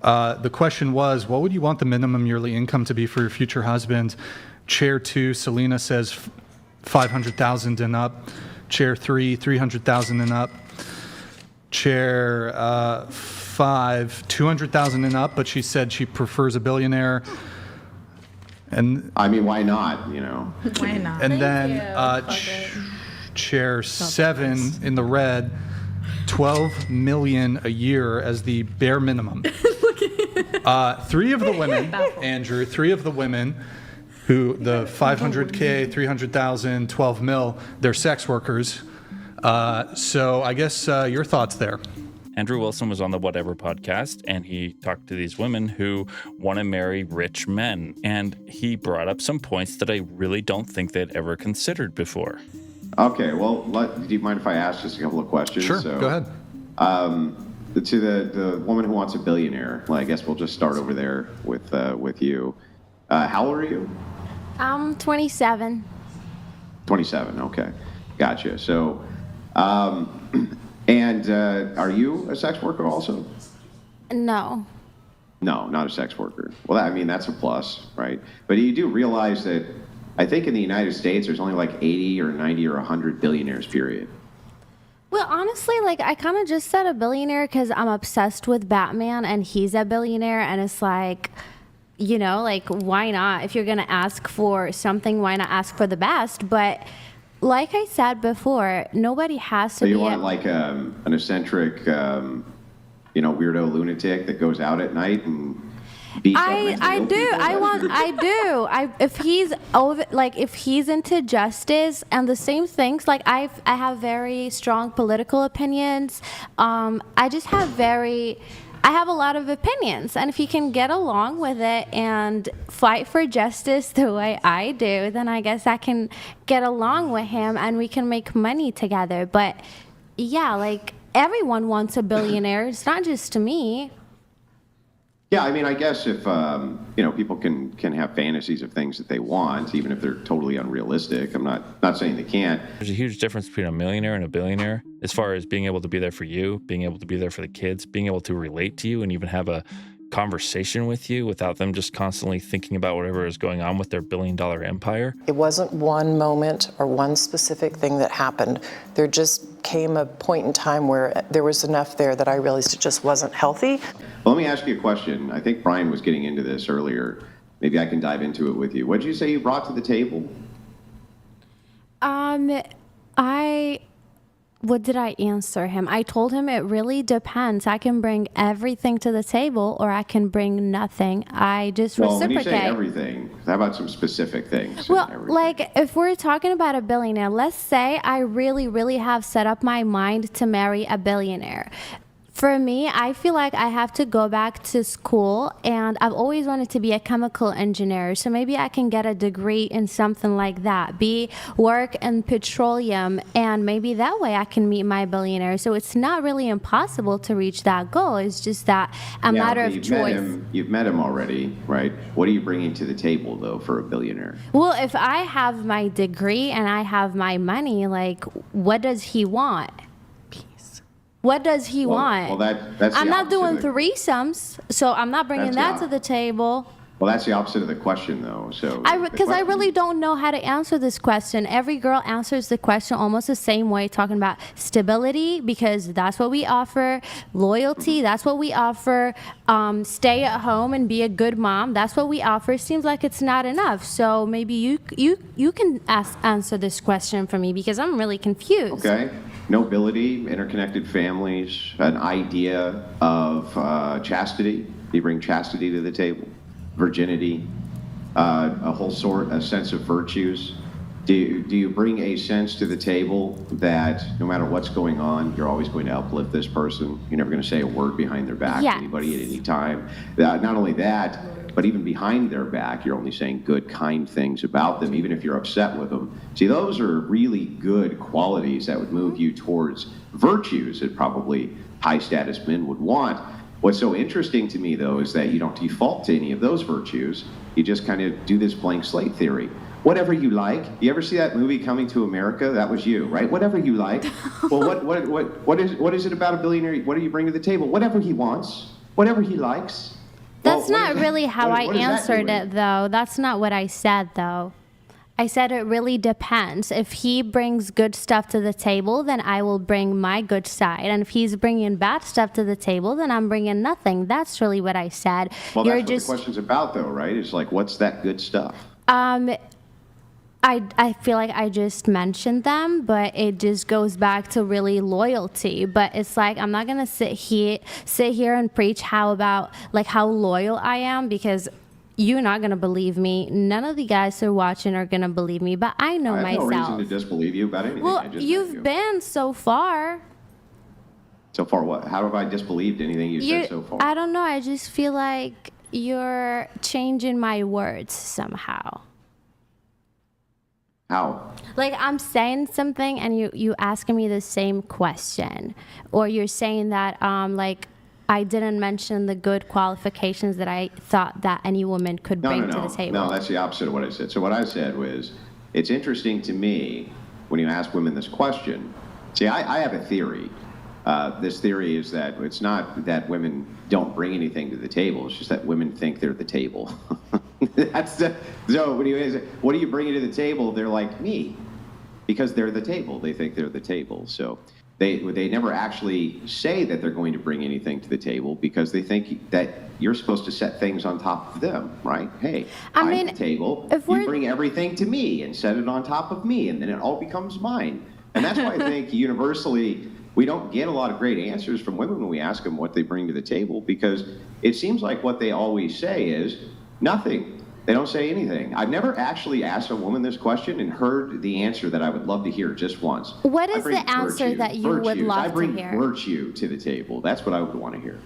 The question was, what would you want the minimum yearly income to be for your future husband? Chair 2, Selena says 500,000 and up. Chair 3, 300,000 and up. Chair 5, 200,000 and up, but she said she prefers a billionaire. And I mean, why not? Why not? And then Chair 7 in the red, 12 million a year as the bare minimum. Three of the women who the 500K, 300,000, 12 mil, they're sex workers. So I guess your thoughts there. Andrew Wilson was on the Whatever podcast, and he talked to these women who want to marry rich men. And he brought up some points that I really don't think they'd ever considered before. Okay, well, do you mind if I ask just a couple of questions? Sure, go ahead. To the woman who wants a billionaire, well, I guess we'll just start over there with you. How old are you? I'm 27. 27, okay. Gotcha. So, and are you a sex worker also? No. No, not a sex worker. Well, that's a plus, right? But you do realize that I think in the United States, there's only like 80 or 90 or 100 billionaires, period. Well, honestly, I kind of just said a billionaire because I'm obsessed with Batman and he's a billionaire. And it's like, why not? If you're going to ask for something, why not ask for the best? But like I said before, nobody has to so you want like an eccentric, weirdo lunatic that goes out at night and beats up mentally ill people? If he's into justice and the same things, I have very strong political opinions. I have a lot of opinions, and if he can get along with it and fight for justice the way I do, then I guess I can get along with him and we can make money together. But yeah, everyone wants a billionaire. It's not just me. Yeah, I guess if people can have fantasies of things that they want, even if they're totally unrealistic. I'm not saying they can't. There's a huge difference between a millionaire and a billionaire as far as being able to be there for you, being able to be there for the kids, being able to relate to you and even have a conversation with you without them just constantly thinking about whatever is going on with their billion-dollar empire. It wasn't one moment or one specific thing that happened. There just came a point in time where there was enough there that I realized it just wasn't healthy. Well, let me ask you a question. I think Brian was getting into this earlier. Maybe I can dive into it with you. What did you say you brought to the table? What did I answer him? I told him it really depends. I can bring everything to the table or I can bring nothing. I just reciprocate. When you say everything, how about some specific things? Well, if we're talking about a billionaire, let's say I really, really have set up my mind to marry a billionaire. For me, I feel like I have to go back to school, and I've always wanted to be a chemical engineer, so maybe I can get a degree in something like that, work in petroleum, and maybe that way I can meet my billionaire. So it's not really impossible to reach that goal. It's just that matter of choice. You've met him already, right? What are you bringing to the table, though, for a billionaire? Well, if I have my degree and I have my money, what does he want? What does he want? Well, that's I'm not doing threesomes, so I'm not bringing that to the table. Well, that's the opposite of the question, though. So because I really don't know how to answer this question. Every girl answers the question almost the same way, talking about stability, because that's what we offer. Loyalty, that's what we offer. Stay at home and be a good mom, that's what we offer. Seems like it's not enough. So maybe you can answer this question for me, because I'm really confused. Okay. Nobility, interconnected families, an idea of chastity. You bring chastity to the table. Virginity, a sense of virtues. Do you bring a sense to the table that no matter what's going on, you're always going to uplift this person? You're never going to say a word behind their back to anybody at any time. Not only that, but even behind their back, you're only saying good, kind things about them, even if you're upset with them. See, those are really good qualities that would move you towards virtues that probably high-status men would want. What's so interesting to me, though, is that you don't default to any of those virtues. You just kind of do this blank slate theory. Whatever you like. You ever see that movie Coming to America? That was you, right? Whatever you like. Well, what is it about a billionaire? What do you bring to the table? Whatever he wants. Whatever he likes. That's Well, not really how I what does that answered do? it, though. That's not what I said, though. I said it really depends. If he brings good stuff to the table, then I will bring my good side. And if he's bringing bad stuff to the table, then I'm bringing nothing. That's really what I said. Well, that's what the question's about, though, right? It's like, what's that good stuff? I feel like I just mentioned them, but it just goes back to really loyalty. But it's like I'm not gonna sit here and preach how loyal I am, because you're not gonna believe me. None of the guys who are watching are gonna believe me, but I know I have myself. no reason to disbelieve you about anything. I Well, just met you've you. been so far. So far, what? How have I disbelieved anything you said so far? I don't know. I just feel like you're changing my words somehow. How? Like I'm saying something and you asking me the same question, or you're saying that like I didn't mention the good qualifications that I thought that any woman could bring to the table. No, that's the opposite of what I said. So what I said was, it's interesting to me when you ask women this question. See, I have a theory. This theory is that it's not that women don't bring anything to the table. It's just that women think they're the table. So when you say, what do you bring to the table? They're like, me. Because they're the table. They think they're the table. So they never actually say that they're going to bring anything to the table, because they think that you're supposed to set things on top of them, right? Hey, I'm the table. You bring everything to me and set it on top of me, and then it all becomes mine. And that's why I think universally we don't get a lot of great answers from women when we ask them what they bring to the table, because it seems like what they always say is nothing. They don't say anything. I've never actually asked a woman this question and heard the answer that I would love to hear just once. What is the answer that you would love to hear? I bring virtue to the table. That's what I would want to hear.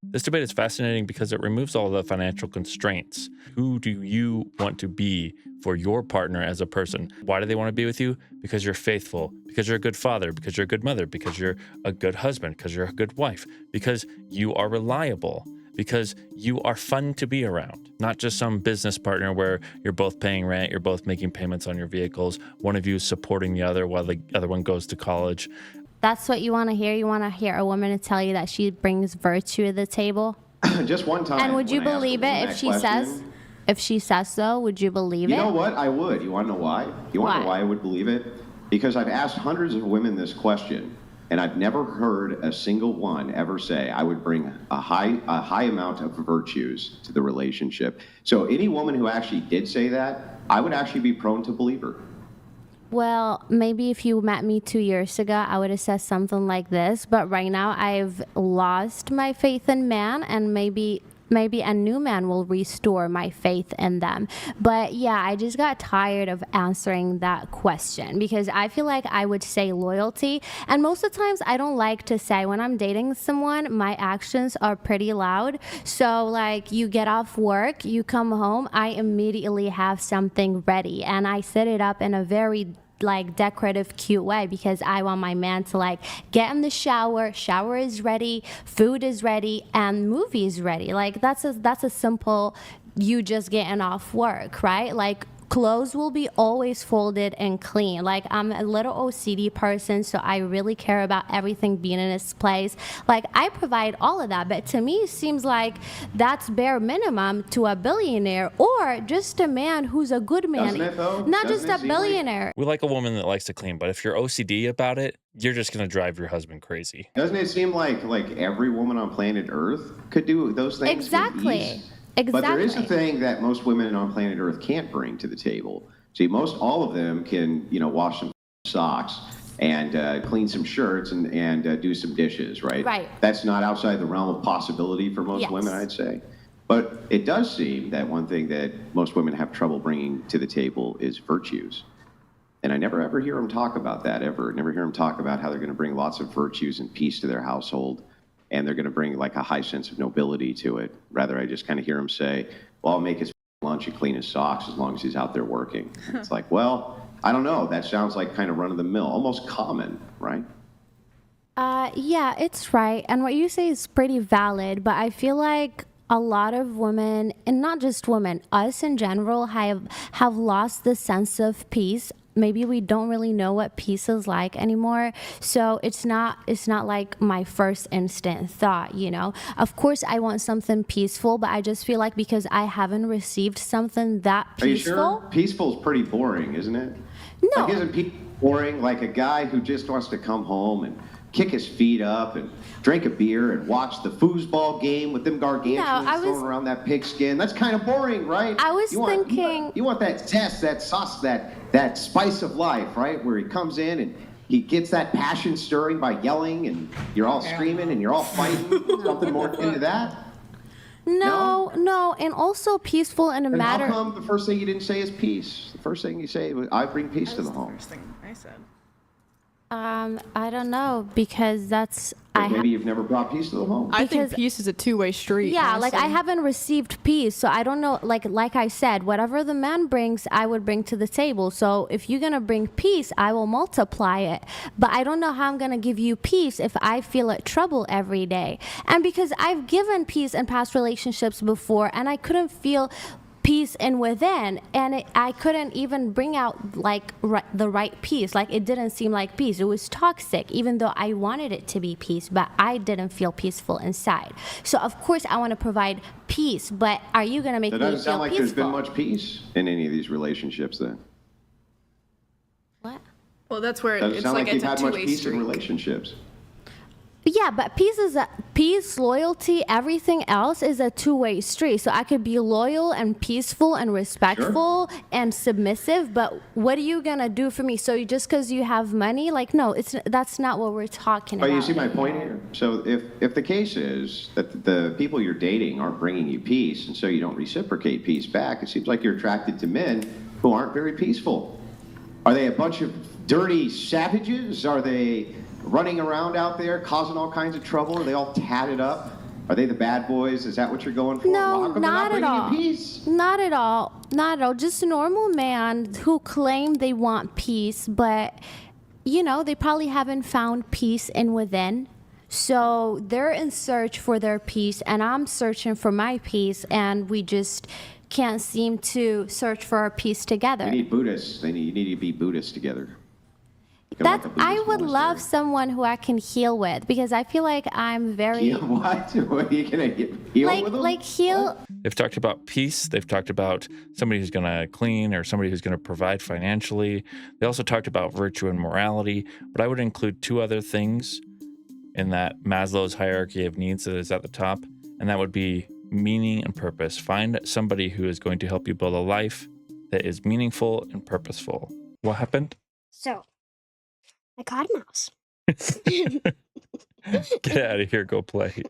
This debate is fascinating because it removes all the financial constraints. Who do you want to be for your partner as a person? Why do they want to be with you? Because you're faithful, because you're a good father, because you're a good mother, because you're a good husband, because you're a good wife, because you are reliable, because you are fun to be around. Not just some business partner where you're both paying rent, you're both making payments on your vehicles, one of you is supporting the other while the other one goes to college. That's what you want to hear? You want to hear a woman to tell you that she brings virtue to the table? Just one time. And would you believe it if she says? If she says so, would you believe it? You know what? I would. You want to know why? You want to know why I would believe it? Because I've asked hundreds of women this question, and I've never heard a single one ever say I would bring a high amount of virtues to the relationship. So any woman who actually did say that, I would actually be prone to believe her. Well, maybe if you met me 2 years ago, I would have said something like this. But right now, I've lost my faith in man, and maybe a new man will restore my faith in them. But yeah, I just got tired of answering that question, because I feel like I would say loyalty. And most of the times I don't like to say, when I'm dating someone, my actions are pretty loud. So like, you get off work, you come home, I immediately have something ready, and I set it up in a very like decorative, cute way, because I want my man to like get in the shower is ready, food is ready, and movie is ready. Like that's a simple, you just getting off work, right? Like clothes will be always folded and clean. Like I'm a little OCD person, so I really care about everything being in its place. Like I provide all of that, but to me it seems like that's bare minimum to a billionaire, or just a man who's a good man. Doesn't it, though? Not Doesn't just it a billionaire. We like a woman that likes to clean, but if you're OCD about it, you're just going to drive your husband crazy. Doesn't it seem like every woman on planet Earth could do those things Exactly. with ease? Exactly. But there is a thing that most women on planet Earth can't bring to the table. See, all of them can, wash some socks and clean some shirts and do some dishes, right? Right. That's not outside the realm of possibility for most women, I'd say. But it does seem that one thing that most women have trouble bringing to the table is virtues. And I never ever hear them talk about that, ever. Never hear them talk about how they're going to bring lots of virtues and peace to their household, and they're going to bring like a high sense of nobility to it. Rather, I just kind of hear him say, well, I'll make his lunch and clean his socks as long as he's out there working. It's like, well, I don't know. That sounds like kind of run-of-the-mill, almost common, right? Yeah, it's right. And what you say is pretty valid, but I feel like a lot of women, and not just women, us in general, have lost the sense of peace. maybe we don't really know what peace is like anymore. So it's not like my first instant thought, you know. Of course I want something peaceful, but I just feel like because I haven't received something that Are you peaceful. sure? Peaceful is pretty boring, isn't it? No. Like, isn't peaceful boring? Like a guy who just wants to come home and kick his feet up and drink a beer and watch the foosball game with them gargantuans throwing around that pigskin. That's kind of boring, right? I was thinking... You want that zest, that sauce, that spice of life, right? Where he comes in and he gets that passion stirring by yelling and you're all screaming and you're all fighting. Something more into that? No, and also peaceful in a And matter... how come the first thing you didn't say is peace? The first thing you say was, I bring peace to the home. First thing I said. I don't know, because that's... Maybe you've never brought peace to the home. I think Because- peace is a two-way street. Yeah, like I honestly. haven't received peace, so I don't know. Like I said, whatever the man brings, I would bring to the table. So if you're gonna bring peace, I will multiply it. But I don't know how I'm gonna give you peace if I feel at trouble every day. And because I've given peace in past relationships before, and I couldn't feel peace in within, and I couldn't even bring out like the right peace. Like it didn't seem like peace. It was toxic, even though I wanted it to be peace, but I didn't feel peaceful inside. So of course I want to provide peace, but are you gonna make It me doesn't feel sound like peaceful? there's been much peace in any of these relationships then. What? Well, that's where Doesn't it's sound like like you've it's a had much two-way peace in street. relationships. Yeah, but peace, loyalty, everything else is a two-way street. So I could be loyal and peaceful and respectful and submissive, but what are you gonna do for me? So just because you have money, like no, that's not what we're talking But about. you see my point here? So if the case is that the people you're dating aren't bringing you peace, and so you don't reciprocate peace back, it seems like you're attracted to men who aren't very peaceful. Are they a bunch of dirty savages? Are they running around out there causing all kinds of trouble? Are they all tatted up? Are they the bad boys? Is that what you're going for? Well, how No, come they're not at bringing all. you peace? Not at all. Not at all. Just a normal man who claim they want peace, but you know, they probably haven't found peace in within. So they're in search for their peace, and I'm searching for my peace, and we just can't seem to search for our peace together. You need Buddhists. You need to be Buddhists together. Become like a Buddhist I would love monastery. someone who I can heal with, because I feel like I'm very What? What are you gonna heal with them? like heal. They've talked about peace. They've talked about somebody who's going to clean or somebody who's going to provide financially. They also talked about virtue and morality, but I would include two other things in that Maslow's hierarchy of needs that is at the top, and that would be meaning and purpose. Find somebody who is going to help you build a life that is meaningful and purposeful. What happened? So, I caught a mouse. Get out of here, go play.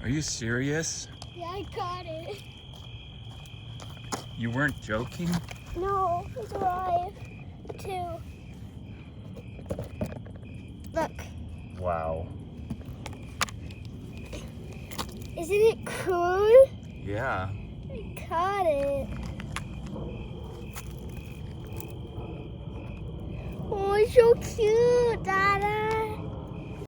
Are you serious? Yeah, I got it. You weren't joking? No, it's alive, too. Look, Wow. isn't it cool? Yeah. I caught it. Oh, it's so cute, Dada.